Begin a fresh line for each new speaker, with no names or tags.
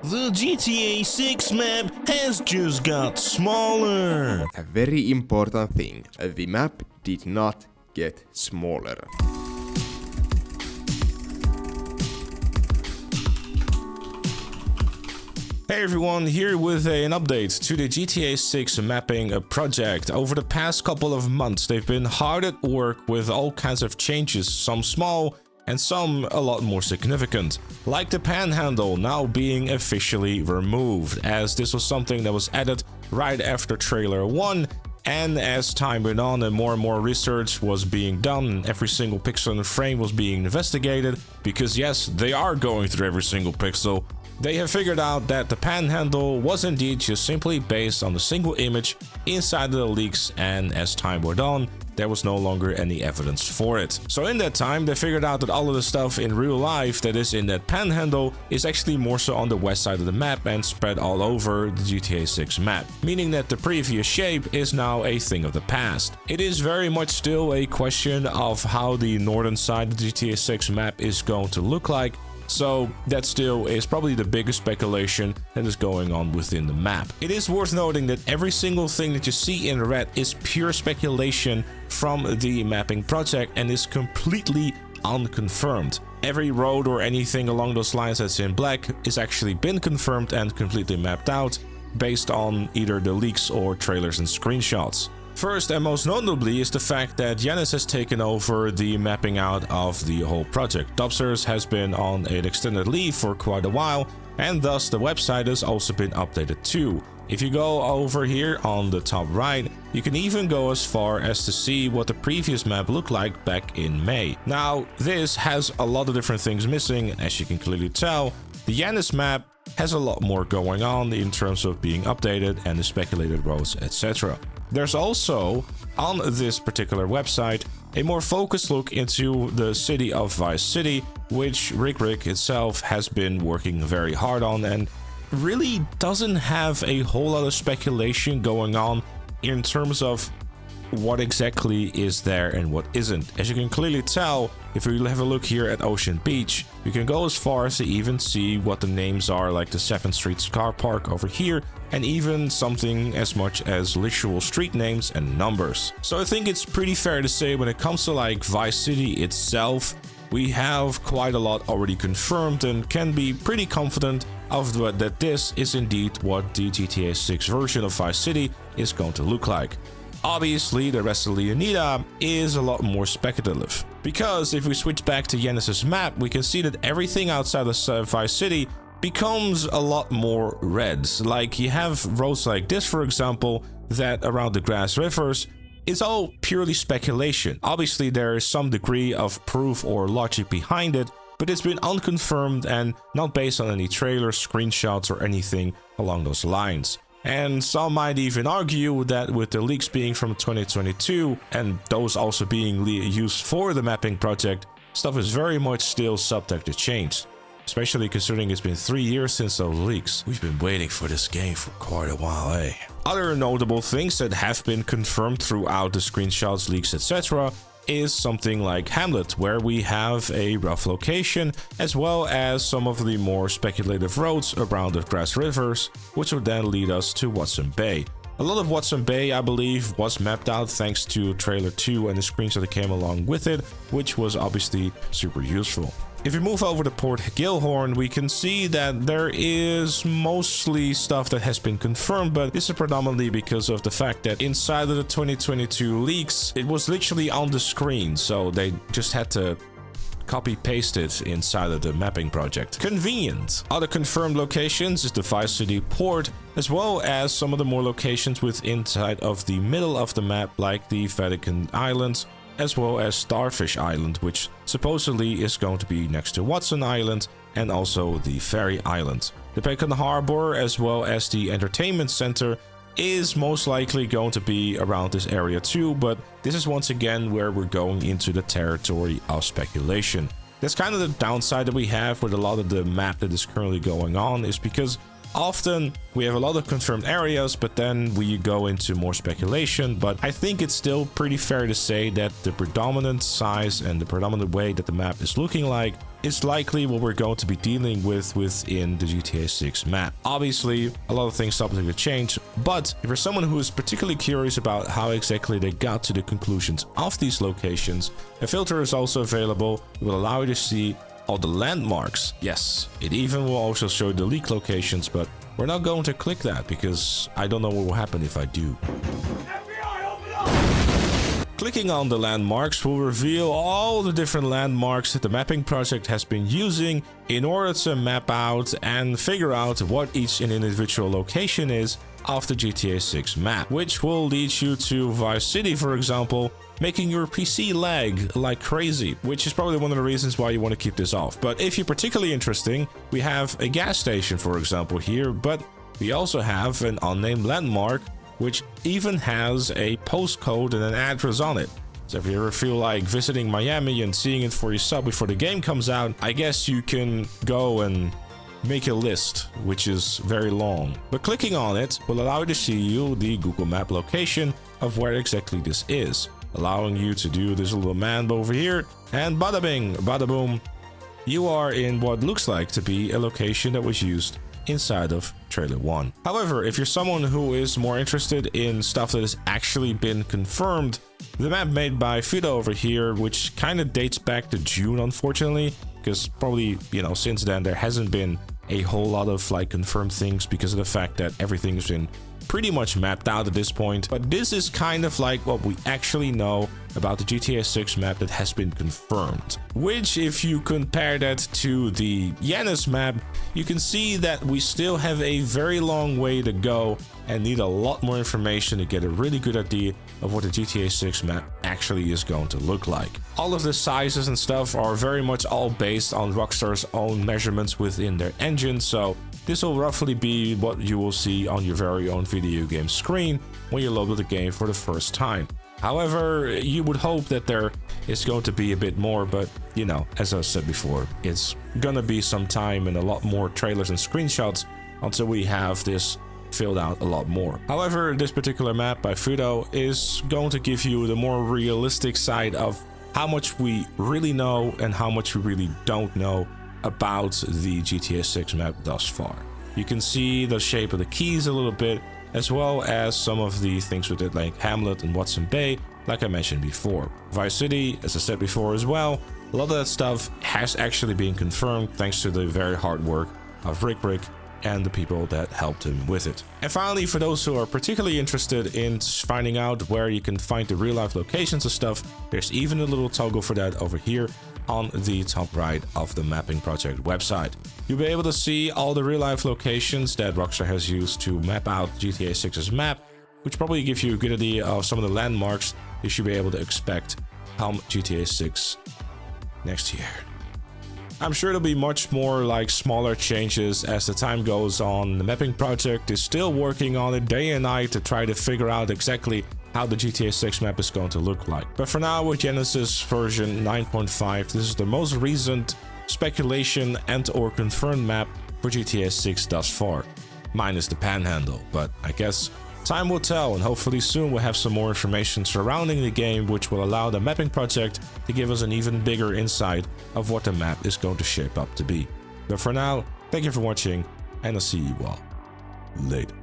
The GTA 6 map has just got smaller.
A very important thing, the map did not get smaller.
Hey everyone, here with an update to the GTA 6 mapping project. Over the past couple of months, they've been hard at work with all kinds of changes, some small and some a lot more significant. Like the panhandle now being officially removed, as this was something that was added right after trailer 1. And as time went on and more research was being done, every single pixel in the frame was being investigated, because yes, they are going through every single pixel. They have figured out that the panhandle was indeed just simply based on a single image inside the leaks, and as time went on, there was no longer any evidence for it. So in that time, they figured out that all of the stuff in real life that is in that panhandle is actually more so on the west side of the map and spread all over the GTA 6 map, meaning that the previous shape is now a thing of the past. It is very much still a question of how the northern side of the GTA 6 map is going to look like. So that still is probably the biggest speculation that is going on within the map. It is worth noting that every single thing that you see in red is pure speculation from the mapping project and is completely unconfirmed. Every road or anything along those lines that's in black is actually been confirmed and completely mapped out based on either the leaks or trailers and screenshots. First and most notably is the fact that Yanis has taken over the mapping out of the whole project. Dubsters has been on an extended leave for quite a while, and thus the website has also been updated too. If you go over here on the top right, you can even go as far as to see what the previous map looked like back in May. Now, this has a lot of different things missing, as you can clearly tell. The Yanis map has a lot more going on in terms of being updated and the speculated roads, etc. There's also, on this particular website, a more focused look into the city of Vice City, which Rick itself has been working very hard on and really doesn't have a whole lot of speculation going on in terms of what exactly is there and what isn't. As you can clearly tell, if we have a look here at Ocean Beach, you can go as far as to even see what the names are, like the 7th Street car park over here, and even something as much as literal street names and numbers. So I think it's pretty fair to say when it comes to like Vice City itself, we have quite a lot already confirmed and can be pretty confident of that this is indeed what the GTA 6 version of Vice City is going to look like. Obviously, the rest of Leonida is a lot more speculative, because if we switch back to Yanis's map, we can see that everything outside of Vice City becomes a lot more red. Like you have roads like this, for example, that around the grass rivers, it's all purely speculation. Obviously, there is some degree of proof or logic behind it, but it's been unconfirmed and not based on any trailers, screenshots, or anything along those lines. And some might even argue that with the leaks being from 2022 and those also being used for the mapping project, stuff is very much still subject to change. Especially considering it's been 3 years since those leaks. We've been waiting for this game for quite a while, eh? Other notable things that have been confirmed throughout the screenshots, leaks, etc. is something like Hamlet, where we have a rough location, as well as some of the more speculative roads around the grass rivers, which would then lead us to Watson Bay. A lot of Watson Bay, I believe, was mapped out thanks to trailer 2 and the screens that came along with it, which was obviously super useful. If we move over to Port Gilhorn, we can see that there is mostly stuff that has been confirmed, but this is predominantly because of the fact that inside of the 2022 leaks, it was literally on the screen, so they just had to copy paste it inside of the mapping project. Convenient. Other confirmed locations is the Vice City port, as well as some of the more locations with inside of the middle of the map, like the Vatican Islands, as well as Starfish Island, which supposedly is going to be next to Watson Island and also the Ferry Island. The Pecan Harbor, as well as the Entertainment Center, is most likely going to be around this area too, but this is once again where we're going into the territory of speculation. That's kind of the downside that we have with a lot of the map that is currently going on, is because Often we have a lot of confirmed areas, but then we go into more speculation. But I think it's still pretty fair to say that the predominant size and the predominant way that the map is looking like is likely what we're going to be dealing with within the GTA 6 map. Obviously, a lot of things subject to change, but if you're someone who is particularly curious about how exactly they got to the conclusions of these locations, a filter is also available. It will allow you to see all the landmarks. Yes, it even will also show the leak locations, but we're not going to click that because I don't know what will happen if I do. Clicking on the landmarks will reveal all the different landmarks that the mapping project has been using in order to map out and figure out what each individual location is of the GTA 6 map, which will lead you to Vice City, for example, making your PC lag like crazy, which is probably one of the reasons why you want to keep this off. But if you're particularly interesting, we have a gas station, for example, here, but we also have an unnamed landmark which even has a postcode and an address on it. So if you ever feel like visiting Miami and seeing it for yourself before the game comes out, I guess you can go and make a list, which is very long. But clicking on it will allow you to see the Google Map location of where exactly this is, allowing you to do this little man over here, and bada bing, bada boom, you are in what looks like to be a location that was used inside of trailer 1. However, if you're someone who is more interested in stuff that has actually been confirmed, the map made by Fudo over here, which kind of dates back to June, unfortunately, because probably, since then there hasn't been a whole lot of like confirmed things because of the fact that everything's been pretty much mapped out at this point. But this is kind of like what we actually know about the GTA 6 map that has been confirmed, which if you compare that to the Yanis map, you can see that we still have a very long way to go and need a lot more information to get a really good idea of what the GTA 6 map actually is going to look like. All of the sizes and stuff are very much all based on Rockstar's own measurements within their engine, so this will roughly be what you will see on your very own video game screen when you load the game for the first time. However, you would hope that there is going to be a bit more, but as I said before, it's gonna be some time and a lot more trailers and screenshots until we have this filled out a lot more. However, this particular map by Fudo is going to give you the more realistic side of how much we really know and how much we really don't know about the GTA 6 map thus far. You can see the shape of the keys a little bit, as well as some of the things with it like Hamlet and Watson Bay, like I mentioned before. Vice City, as I said before as well, a lot of that stuff has actually been confirmed thanks to the very hard work of Rick and the people that helped him with it. And finally, for those who are particularly interested in finding out where you can find the real life locations of stuff, there's even a little toggle for that over here on the top right of the mapping project website. You'll be able to see all the real life locations that Rockstar has used to map out GTA 6's map, which probably gives you a good idea of some of the landmarks you should be able to expect come GTA 6 next year. I'm sure there'll be much more like smaller changes as the time goes on. The mapping project is still working on it day and night to try to figure out exactly how the GTA 6 map is going to look like. But for now, with Genesis version 9.5, this is the most recent speculation and or confirmed map for GTA 6 thus far, minus the panhandle. But I guess time will tell, and hopefully soon we'll have some more information surrounding the game, which will allow the mapping project to give us an even bigger insight of what the map is going to shape up to be. But for now, thank you for watching, and I'll see you all later.